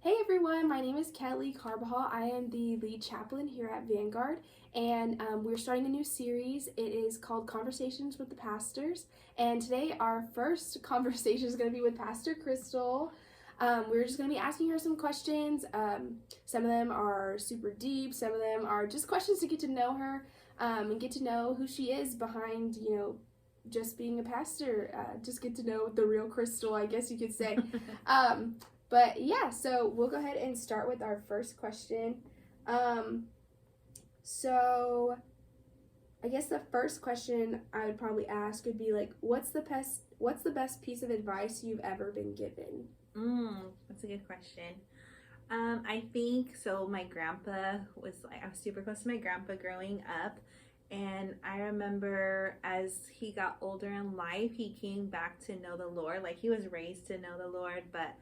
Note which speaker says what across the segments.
Speaker 1: Hey everyone, my name is Kelli Carbajal. I am the lead chaplain here at Vanguard, and we're starting a new series. It is called Conversations with the Pastors, and today our first conversation is going to be with Pastor Krystal. We're just going to be asking her some questions. Some of them are super deep, some of them are just questions to get to know her and get to know who she is behind, just being a pastor. Just get to know the real Krystal, I guess you could say. But yeah, so we'll go ahead and start with our first question. So I guess the first question I would probably ask would be like, what's the best piece of advice you've ever been given?
Speaker 2: That's a good question. I think so. My grandpa I was super close to my grandpa growing up. And I remember as he got older in life, he came back to know the Lord. Like he was raised to know the Lord, but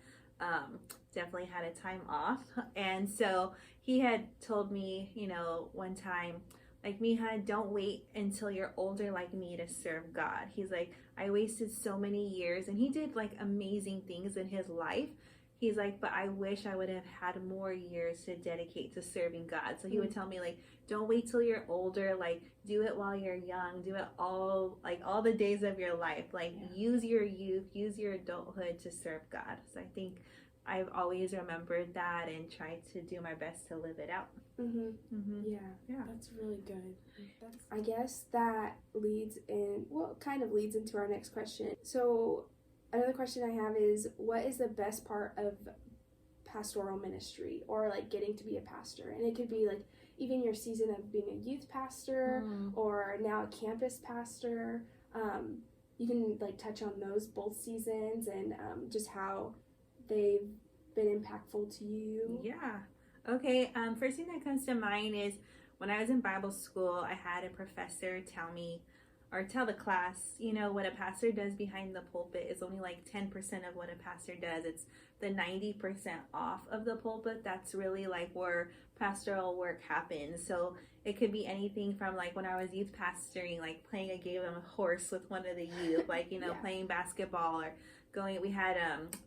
Speaker 2: definitely had a time off. And so he had told me, one time, like, Mija, don't wait until you're older like me to serve God. He's like, I wasted so many years, and he did like amazing things in his life. He's like, but I wish I would have had more years to dedicate to serving God. So he would tell me, like, don't wait till you're older. Like, do it while you're young. Do it all the days of your life. Like, use your youth, use your adulthood to serve God. So I think I've always remembered that and tried to do my best to live it out.
Speaker 1: Yeah, that's really good. I guess that kind of leads into our next question. So another question I have is, what is the best part of pastoral ministry, or like getting to be a pastor? And it could be like even your season of being a youth pastor or now a campus pastor. You can like touch on those both seasons and just how they've been impactful to you.
Speaker 2: Yeah. Okay. First thing that comes to mind is when I was in Bible school, I had a professor tell the class, what a pastor does behind the pulpit is only like 10% of what a pastor does. It's the 90% off of the pulpit. That's really like where pastoral work happens. So it could be anything from like when I was youth pastoring, like playing a game of horse with one of the youth, like, playing basketball, or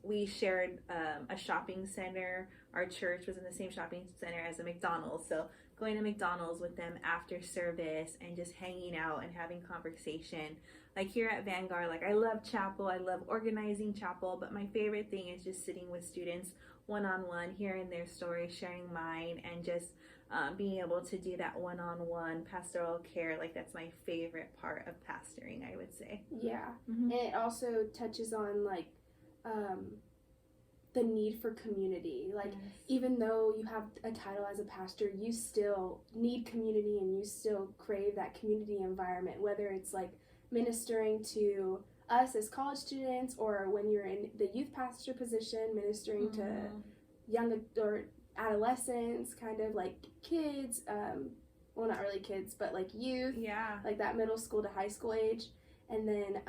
Speaker 2: we shared a shopping center. Our church was in the same shopping center as a McDonald's. So going to McDonald's with them after service and just hanging out and having conversation. Like here at Vanguard, like I love chapel, I love organizing chapel, but my favorite thing is just sitting with students one-on-one, hearing their stories, sharing mine, and just being able to do that one-on-one pastoral care. Like that's my favorite part of pastoring, I would say.
Speaker 1: Yeah. And it also touches on like the need for community. Like, even though you have a title as a pastor, you still need community and you still crave that community environment, whether it's like ministering to us as college students, or when you're in the youth pastor position, ministering to young or adolescents, kind of like kids, well, not really kids, but like youth, like that middle school to high school age. And then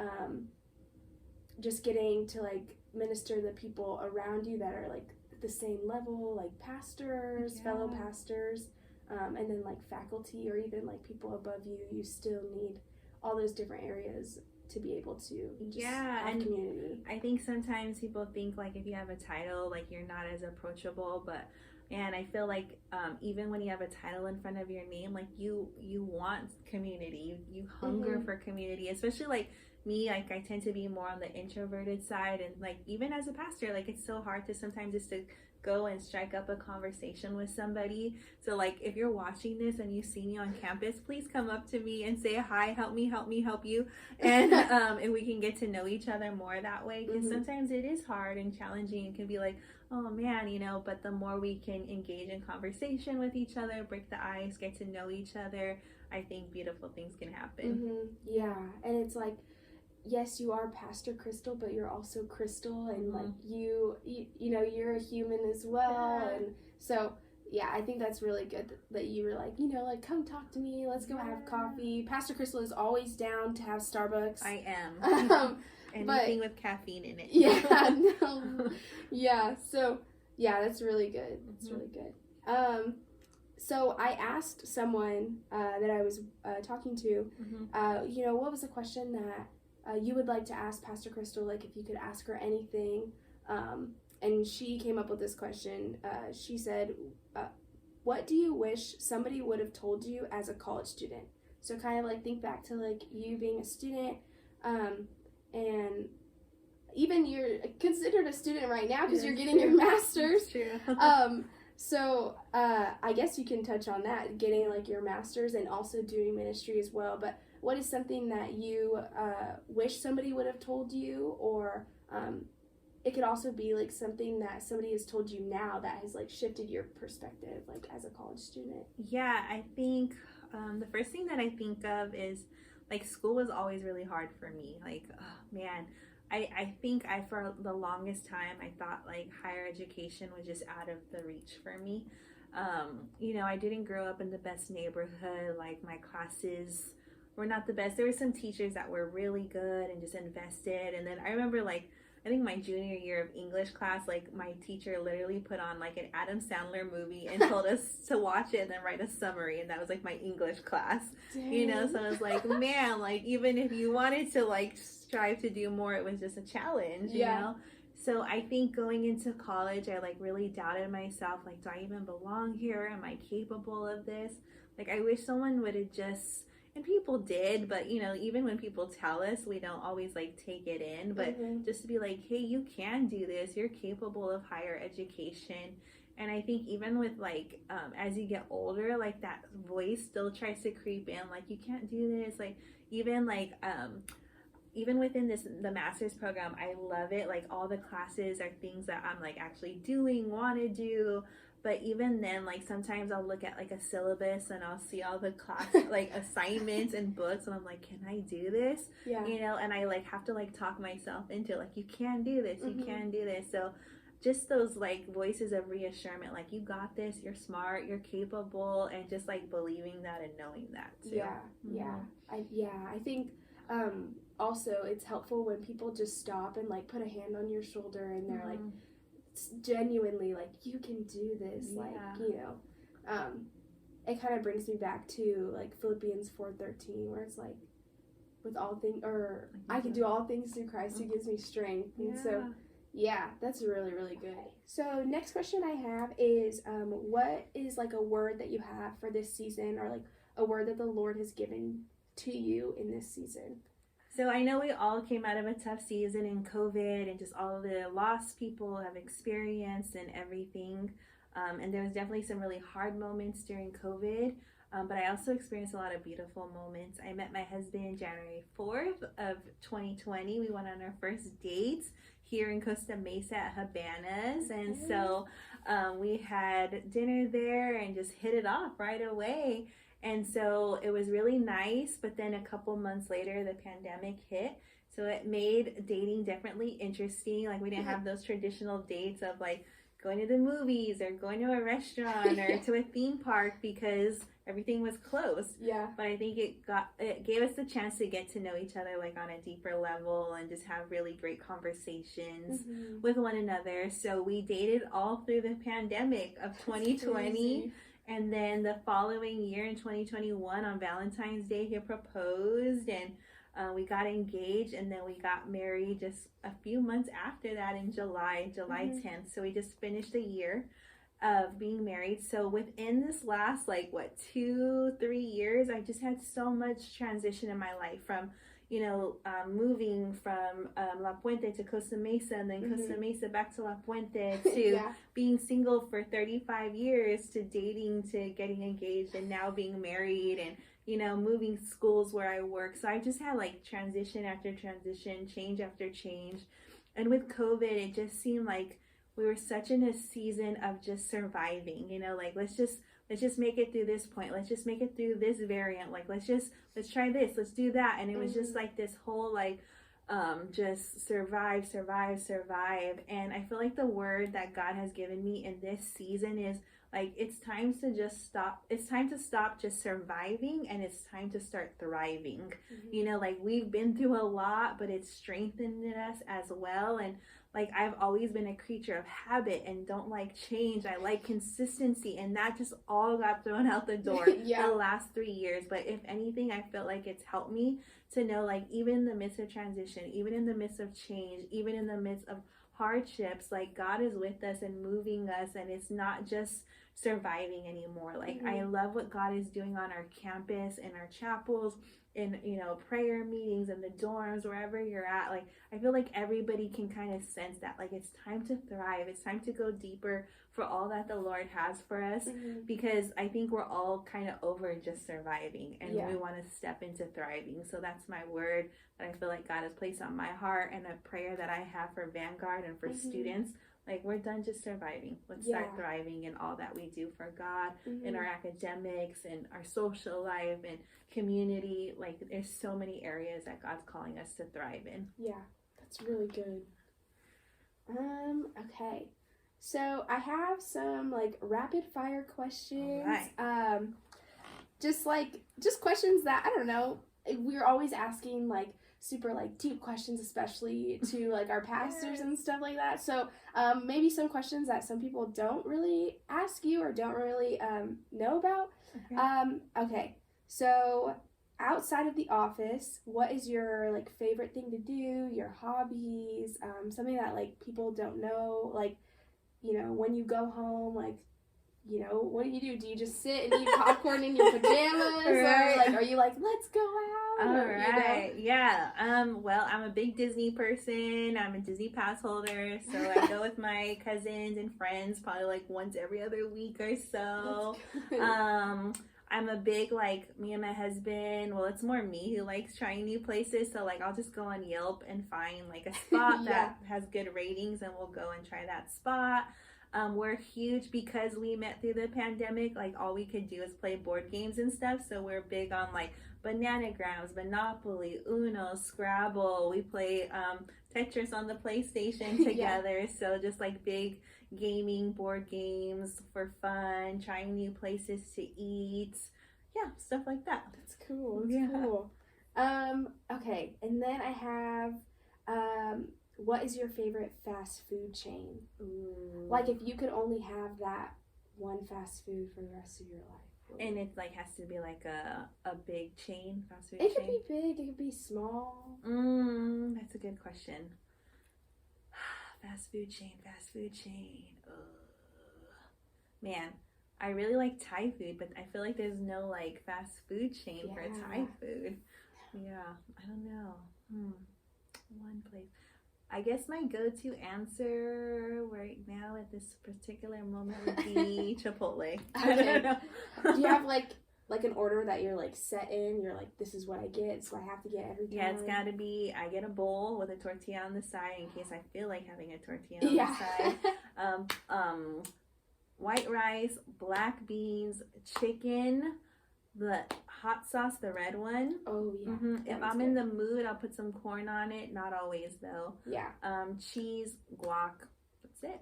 Speaker 1: just getting to like minister the people around you that are like the same level, like pastors, fellow pastors, and then like faculty or even like people above you. You still need all those different areas to be able to have community.
Speaker 2: I think sometimes people think like if you have a title, like you're not as approachable, but and I feel like even when you have a title in front of your name, like you want community, you hunger for community, especially like me. Like I tend to be more on the introverted side, and like even as a pastor, like it's so hard to sometimes just to go and strike up a conversation with somebody. So like if you're watching this and you see me on campus, please come up to me and say hi, help me help you, and and we can get to know each other more that way, because sometimes it is hard and challenging. It can be like, oh man, but the more we can engage in conversation with each other, break the ice, get to know each other, I think beautiful things can happen.
Speaker 1: Yeah. And it's like, yes, you are Pastor Krystal, but you're also Krystal, and like you're a human as well. And so I think that's really good that you were like, like, come talk to me, let's go have coffee. Pastor Krystal is always down to have Starbucks.
Speaker 2: I am. Anything with caffeine in it.
Speaker 1: So that's really good. That's really good. So I asked someone that I was talking to, what was the question that you would like to ask Pastor Krystal, like if you could ask her anything. and she came up with this question. She said, what do you wish somebody would have told you as a college student? So kind of like think back to like you being a student, and even you're considered a student right now because you're getting your master's.
Speaker 2: True.
Speaker 1: So I guess you can touch on that, getting like your master's and also doing ministry as well. But what is something that you wish somebody would have told you, or it could also be like something that somebody has told you now that has like shifted your perspective, like as a college student?
Speaker 2: Yeah, I think the first thing that I think of is like school was always really hard for me. Like, oh man, I think for the longest time, I thought like higher education was just out of the reach for me. You know, I didn't grow up in the best neighborhood. Like my classes were not the best. There were some teachers that were really good and just invested. And then I remember like, I think my junior year of English class, like my teacher literally put on like an Adam Sandler movie and told us to watch it and then write a summary. And that was like my English class,
Speaker 1: Dang.
Speaker 2: you know? So I was like, man, like even if you wanted to like strive to do more, it was just a challenge, you know? So I think going into college, I like really doubted myself. Like, do I even belong here? Am I capable of this? Like, I wish someone would have just, and people did, but you know, even when people tell us, we don't always like take it in, but just to be like, hey, you can do this, you're capable of higher education. And I think even with like as you get older, like that voice still tries to creep in, like you can't do this. Like even within the master's program, I love it. Like all the classes are things that I'm like actually doing, want to do. But even then, like sometimes I'll look at like a syllabus and I'll see all the class like assignments and books, and I'm like, can I do this?
Speaker 1: Yeah.
Speaker 2: You know, and I like have to like talk myself into like, you can do this, you can do this. So just those like voices of reassurance, like you got this, you're smart, you're capable, and just like believing that and knowing that too.
Speaker 1: I think also it's helpful when people just stop and like put a hand on your shoulder and they're like genuinely like, you can do this. Like, you know, it kind of brings me back to like Philippians 4:13, where it's like, with all things, or I can do all things through Christ who gives me strength. And so that's really, really good. So next question I have is, what is like a word that you have for this season, or like a word that the Lord has given to you in this season?
Speaker 2: So I know we all came out of a tough season in COVID and just all of the loss people have experienced and everything. And there was definitely some really hard moments during COVID. But I also experienced a lot of beautiful moments. I met my husband January 4th of 2020. We went on our first dates here in Costa Mesa at Habanas. And so we had dinner there and just hit it off right away. And so it was really nice, but then a couple months later, the pandemic hit. So it made dating definitely interesting. Like we didn't have those traditional dates of like going to the movies or going to a restaurant or to a theme park because everything was closed.
Speaker 1: Yeah.
Speaker 2: But I think it gave us the chance to get to know each other like on a deeper level and just have really great conversations with one another. So we dated all through the pandemic of 2020. And then the following year in 2021 on Valentine's Day, he proposed and we got engaged, and then we got married just a few months after that in July 10th. So we just finished a year of being married. So within this last 2-3 years, I just had so much transition in my life from moving from La Puente to Costa Mesa, and then Costa Mesa back to La Puente, to being single for 35 years, to dating, to getting engaged, and now being married, and moving schools where I work. So I just had transition after transition, change after change. And with COVID, it just seemed like we were such in a season of just surviving, let's just make it through this point. Let's just make it through this variant. Let's try this. Let's do that. And it was just this whole just survive. And I feel like the word that God has given me in this season is it's time to just stop. It's time to stop just surviving, and it's time to start thriving. We've been through a lot, but it's strengthened us as well. And I've always been a creature of habit and don't like change. I like consistency, and that just all got thrown out the door the last 3 years. But if anything, I feel like it's helped me to know, even in the midst of transition, even in the midst of change, even in the midst of hardships, like God is with us and moving us, and it's not just surviving anymore. Like I love what God is doing on our campus, in our chapels, in prayer meetings, in the dorms, wherever you're at. Like I feel like everybody can kind of sense that, like, it's time to thrive, it's time to go deeper for all that the Lord has for us, because I think we're all kind of over just surviving, and we want to step into thriving. So that's my word that I feel like God has placed on my heart, and a prayer that I have for Vanguard and for students. Like, we're done just surviving. Let's start thriving in all that we do for God, in our academics, and our social life, and community. Like, there's so many areas that God's calling us to thrive in.
Speaker 1: Yeah, that's really good. Okay. So I have some, like, rapid fire questions.
Speaker 2: Right.
Speaker 1: Just questions that, I don't know, we're always asking, like, super, like, deep questions, especially to, like, our pastors and stuff like that. So maybe some questions that some people don't really ask you or don't really know about. Okay. So outside of the office, what is your, like, favorite thing to do, your hobbies, something that, like, people don't know, like, when you go home, like, what do? Do you just sit and eat popcorn in your pajamas? Or, like, are you like, let's go out?
Speaker 2: All right. Yeah. Well, I'm a big Disney person. I'm a Disney pass holder. So I go with my cousins and friends probably, like, once every other week or so. I'm a big, like, me and my husband, well, it's more me who likes trying new places. So, like, I'll just go on Yelp and find, like, a spot that has good ratings, and we'll go and try that spot. We're huge because we met through the pandemic. Like, all we could do is play board games and stuff. So we're big on, like, Bananagrams, Monopoly, Uno, Scrabble. We play Tetris on the PlayStation together. So just, like, big gaming board games for fun, trying new places to eat. Yeah, stuff like that.
Speaker 1: That's cool. Cool. Okay, and then I have what is your favorite fast food chain? Like, if you could only have that one fast food for the rest of your life.
Speaker 2: And it, like, has to be like a big chain, fast food
Speaker 1: chain? It
Speaker 2: chain?
Speaker 1: could be big, it could be small.
Speaker 2: That's a good question. Fast food chain. Man, I really like Thai food, but I feel like there's no, like, fast food chain for Thai food. Yeah, I don't know. One place. I guess my go-to answer right now at this particular moment would be Chipotle. I don't know.
Speaker 1: Do you have, like an order that you're, like, set in? You're like, this is what I get, so I have to get every time?
Speaker 2: Yeah, it's gotta be, I get a bowl with a tortilla on the side in case I feel like having a tortilla on the side. White rice, black beans, chicken, the hot sauce, the red one.
Speaker 1: Oh, yeah.
Speaker 2: If I'm in the mood, I'll put some corn on it. Not always, though.
Speaker 1: Yeah.
Speaker 2: Cheese, guac. That's it.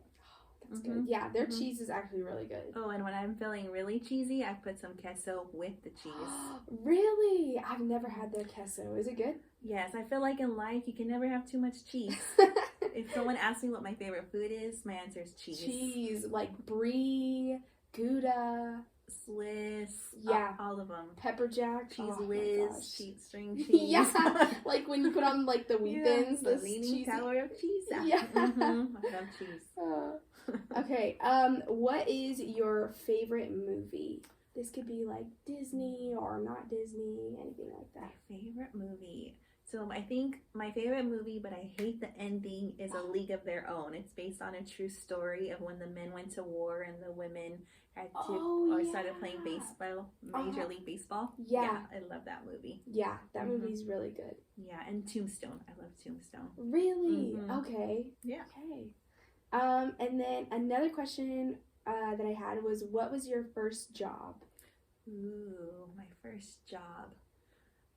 Speaker 1: That's good. Yeah, their cheese is actually really good.
Speaker 2: Oh, and when I'm feeling really cheesy, I put some queso with the cheese.
Speaker 1: Really? I've never had their queso. Is it good?
Speaker 2: Yes, I feel like in life you can never have too much cheese. If someone asks me what my favorite food is, my answer is cheese.
Speaker 1: Cheese, like brie, Gouda,
Speaker 2: Swiss, all of them.
Speaker 1: Pepper jack,
Speaker 2: cheese whiz, string cheese.
Speaker 1: Yeah, like when you put on, like, the wheat thins,
Speaker 2: the leaning tower of cheese.
Speaker 1: Yeah,
Speaker 2: I love cheese.
Speaker 1: Okay, what is your favorite movie? This could be, like, Disney or not Disney, anything like that.
Speaker 2: My favorite movie. So I think my favorite movie, but I hate the ending, is A League of Their Own. It's based on a true story of when the men went to war and the women had to started playing baseball, Major League Baseball. Yeah, I love that movie. Yeah, that movie's really good. Yeah, and Tombstone. I love Tombstone. Really? Okay. Yeah. Okay. And then another question that I had was, what was your first job? Ooh, my first job.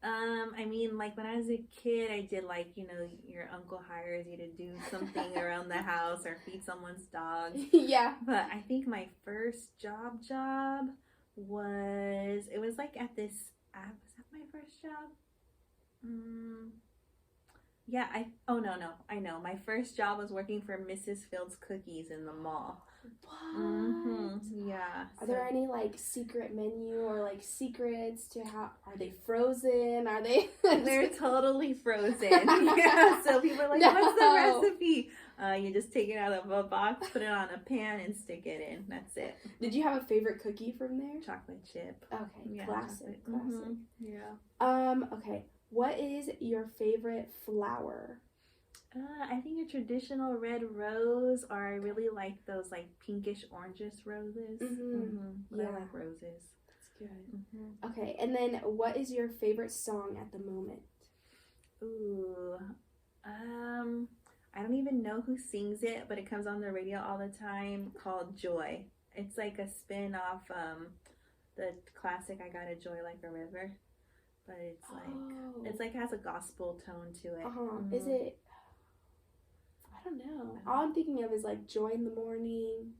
Speaker 2: I mean, like, when I was a kid, I did, like, your uncle hires you to do something around the house or feed someone's dog. Yeah. But I think my first job was, it was, like, at this, was that my first job? Yeah, I know. My first job was working for Mrs. Fields Cookies in the mall. What? Yeah. Are there any, like, secret menu or, like, secrets to how, are they frozen? Are they? They're totally frozen. Yeah, so people are like, what's the recipe? You just take it out of a box, put it on a pan, and stick it in. That's it.
Speaker 1: Did you have a favorite cookie from there?
Speaker 2: Chocolate chip.
Speaker 1: Okay,
Speaker 2: Yeah,
Speaker 1: classic.
Speaker 2: Yeah.
Speaker 1: Okay. What is your favorite flower?
Speaker 2: I think a traditional red rose, or I really like those like pinkish orangish roses.
Speaker 1: Yeah,
Speaker 2: I like roses.
Speaker 1: That's good. Okay, and then what is your favorite song at the moment?
Speaker 2: Ooh, I don't even know who sings it, but it comes on the radio all the time, called Joy. It's like a spin off the classic I Got a Joy Like a River, but it's like has a gospel tone to it.
Speaker 1: Is it? I don't know. All I'm thinking of is like Joy in the Morning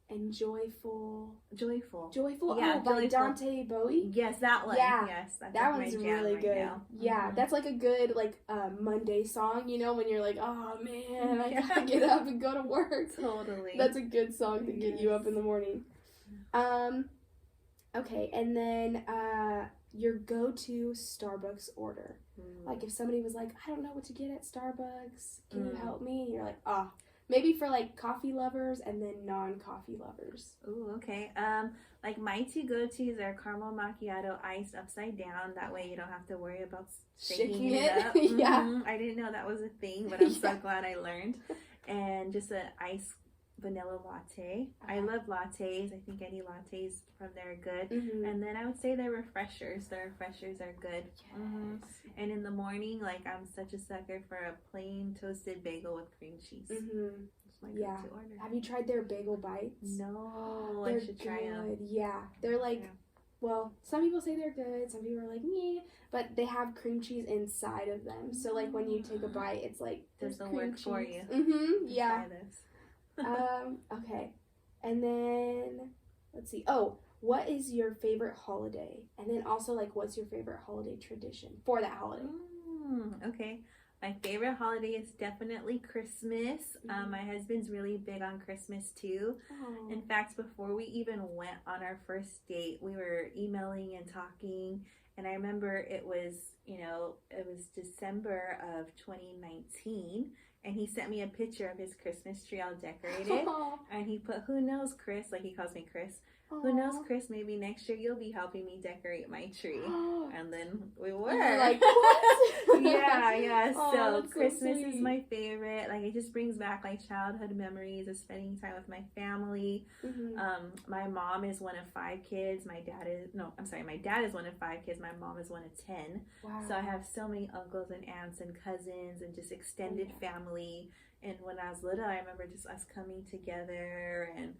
Speaker 1: and Joyful.
Speaker 2: Yeah,
Speaker 1: by Dante Bowie.
Speaker 2: Yes, that one.
Speaker 1: Yeah,
Speaker 2: yes, that's
Speaker 1: that
Speaker 2: like
Speaker 1: one's
Speaker 2: my jam
Speaker 1: really
Speaker 2: right
Speaker 1: good.
Speaker 2: now.
Speaker 1: Yeah, that's like a good like Monday song. You know, when you're like, oh man, I gotta get up and go to work.
Speaker 2: Totally.
Speaker 1: That's a good song to get you up in the morning. Okay, and then your go-to Starbucks order. Like if somebody was like, I don't know what to get at Starbucks, can you help me? And you're like, maybe for like coffee lovers and then non-coffee lovers.
Speaker 2: Ooh, okay. Like my two go-tos are caramel macchiato iced upside down. That way you don't have to worry about shaking it up.
Speaker 1: Yeah.
Speaker 2: I didn't know that was a thing, but I'm so glad I learned. And just an iced vanilla latte. I love lattes. I think any lattes from there are good. And then I would say their refreshers. Their refreshers are good.
Speaker 1: Yes.
Speaker 2: And in the morning, like I'm such a sucker for a plain toasted bagel with cream cheese. It's my go-to order.
Speaker 1: Have you tried their bagel bites?
Speaker 2: No,
Speaker 1: They're
Speaker 2: I should try them.
Speaker 1: Yeah, they're like, well, some people say they're good. Some people are like, meh. But they have cream cheese inside of them. So like when you take a bite, it's like
Speaker 2: doesn't work cheese for you.
Speaker 1: Yeah.
Speaker 2: Try this.
Speaker 1: Okay. And then let's see. Oh, what is your favorite holiday? And then also like what's your favorite holiday tradition for that holiday?
Speaker 2: Okay. My favorite holiday is definitely Christmas. My husband's really big on Christmas too.
Speaker 1: Oh.
Speaker 2: In fact, before we even went on our first date, we were emailing and talking. And I remember it was December of 2019. And he sent me a picture of his Christmas tree all decorated. And he put, who knows, Chris, like he calls me Chris. Who knows, Chris, maybe next year you'll be helping me decorate my tree. And then we were.
Speaker 1: Like, what?
Speaker 2: Yeah. So
Speaker 1: that's
Speaker 2: Christmas
Speaker 1: so
Speaker 2: is my favorite. Like, it just brings back like childhood memories of spending time with my family. My mom is one of 5 kids. My dad is one of 5 kids. My mom is one of 10.
Speaker 1: Wow.
Speaker 2: So I have so many uncles and aunts and cousins and just extended family. And when I was little, I remember just us coming together and,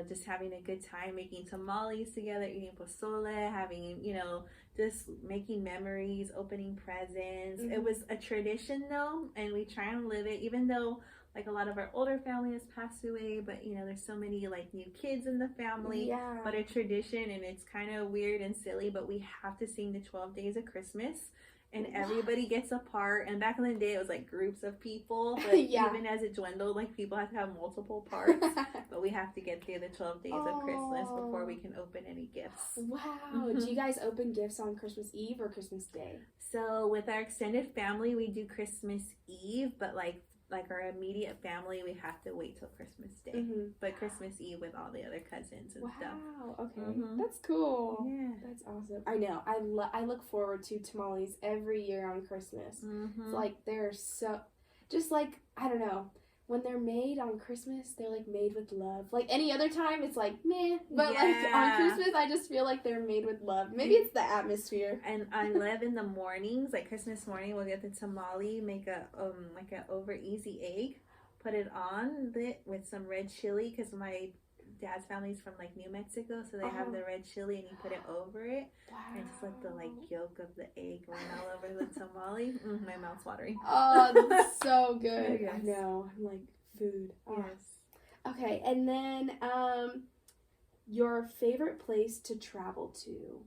Speaker 2: just having a good time, making tamales together, eating pozole, having, just making memories, opening presents. It was a tradition, though, and we try and live it, even though, like, a lot of our older family has passed away, but, there's so many, like, new kids in the family.
Speaker 1: Yeah.
Speaker 2: But a tradition, and it's kind of weird and silly, but we have to sing the 12 Days of Christmas. And everybody gets a part. And back in the day, it was like groups of people. But even as it dwindled, like people have to have multiple parts. But we have to get through the 12 days of Christmas before we can open any gifts.
Speaker 1: Wow. Do you guys open gifts on Christmas Eve or Christmas Day?
Speaker 2: So with our extended family, we do Christmas Eve. But like our immediate family, we have to wait till Christmas Day. But Christmas Eve with all the other cousins and stuff.
Speaker 1: Wow, okay. That's cool. Yeah. That's awesome. I know. I look forward to tamales every year on Christmas. It's like they're so, just like, I don't know, when they're made on Christmas, they're like made with love. Like any other time, it's like meh. But like on Christmas, I just feel like they're made with love. Maybe it's the atmosphere.
Speaker 2: And I live in the mornings, like Christmas morning, we'll get the tamale, make a like an over easy egg, put it on it with some red chili, because my dad's family's from like New Mexico, so they have the red chili, and you put it over it, and just let the like yolk of the egg run all over the tamale. My mouth's watering.
Speaker 1: Oh, that's so good.
Speaker 2: Yes.
Speaker 1: I know. I'm like food.
Speaker 2: Yes.
Speaker 1: Okay, and then your favorite place to travel to,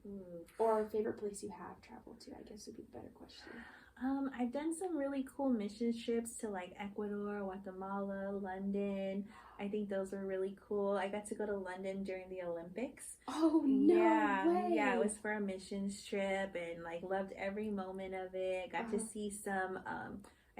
Speaker 1: or favorite place you have traveled to, I guess would be the better question.
Speaker 2: I've done some really cool mission trips to like Ecuador, Guatemala, London. I think those were really cool. I got to go to London during the Olympics.
Speaker 1: Oh, no way.
Speaker 2: Yeah, it was for a missions trip, and like loved every moment of it. Got to see some,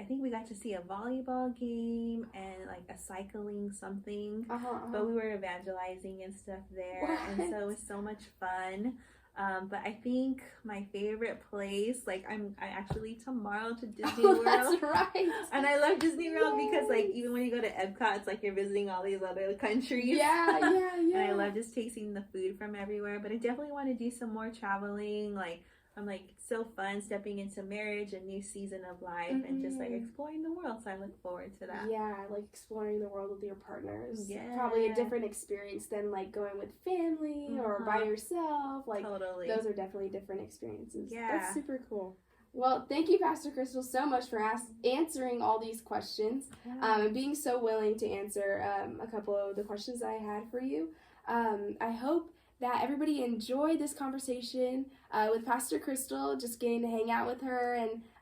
Speaker 2: I think we got to see a volleyball game and like a cycling something. But we were evangelizing and stuff there.
Speaker 1: What?
Speaker 2: And so it was so much fun. But I think my favorite place, like I actually leave tomorrow to Disney World.
Speaker 1: That's right.
Speaker 2: And I love Disney World because like even when you go to Epcot, it's like you're visiting all these other countries.
Speaker 1: Yeah.
Speaker 2: And I love just tasting the food from everywhere. But I definitely want to do some more traveling. Like I'm like so fun stepping into marriage, a new season of life, and just like exploring the world. So I look forward to that.
Speaker 1: Yeah, like exploring the world with your partners.
Speaker 2: Yeah.
Speaker 1: Probably a different experience than like going with family or by yourself. Like
Speaker 2: totally.
Speaker 1: Those are definitely different experiences.
Speaker 2: Yeah.
Speaker 1: That's super cool. Well, thank you, Pastor Krystal, so much for answering all these questions and being so willing to answer a couple of the questions I had for you. I hope that everybody enjoyed this conversation with Pastor Krystal, just getting to hang out with her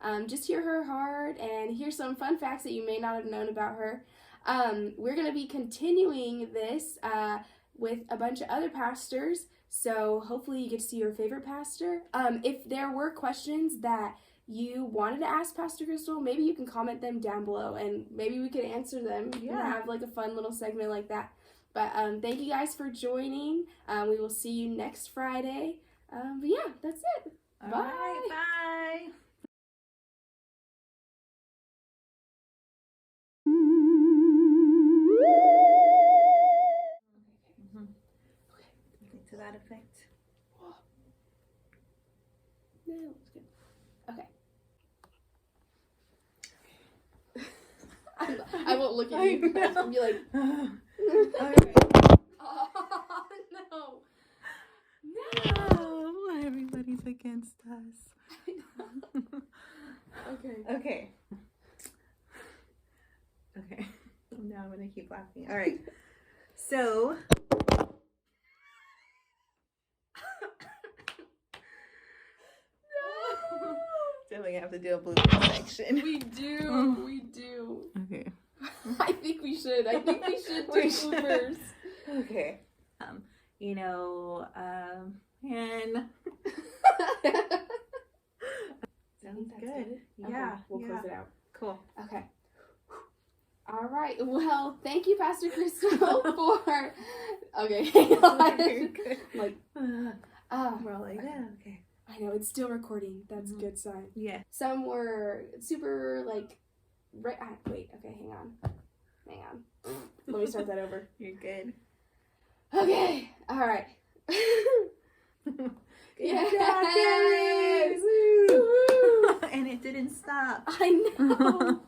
Speaker 1: and just hear her heart and hear some fun facts that you may not have known about her. We're going to be continuing this with a bunch of other pastors, so hopefully you get to see your favorite pastor. If there were questions that you wanted to ask Pastor Krystal, maybe you can comment them down below and maybe we could answer them and have like a fun little segment like that. But thank you guys for joining. We will see you next Friday. But yeah, that's it.
Speaker 2: All
Speaker 1: Bye.
Speaker 2: right, bye. Okay, to that effect.
Speaker 1: No, it's good. Okay. I won't look at you. I'll be like, oh, no.
Speaker 2: No, everybody's against us. Okay. Now I'm gonna keep laughing. All right. So. Definitely have to do a blooper section.
Speaker 1: We do.
Speaker 2: Okay.
Speaker 1: I think we should do bloopers.
Speaker 2: Okay. And sounds good.
Speaker 1: Okay,
Speaker 2: Yeah.
Speaker 1: we'll close it out.
Speaker 2: Cool.
Speaker 1: Okay. All right. Well, thank you, Pastor Krystal, for. Okay. Hang on. Like.
Speaker 2: We're all like, yeah. Okay.
Speaker 1: I know it's still recording. That's a good sign.
Speaker 2: Yeah.
Speaker 1: Some were super like. Right. Wait. Okay. Hang on. Let me start that over.
Speaker 2: You're good.
Speaker 1: Okay. All right.
Speaker 2: Yes.
Speaker 1: Yes.
Speaker 2: And it didn't stop.
Speaker 1: I know.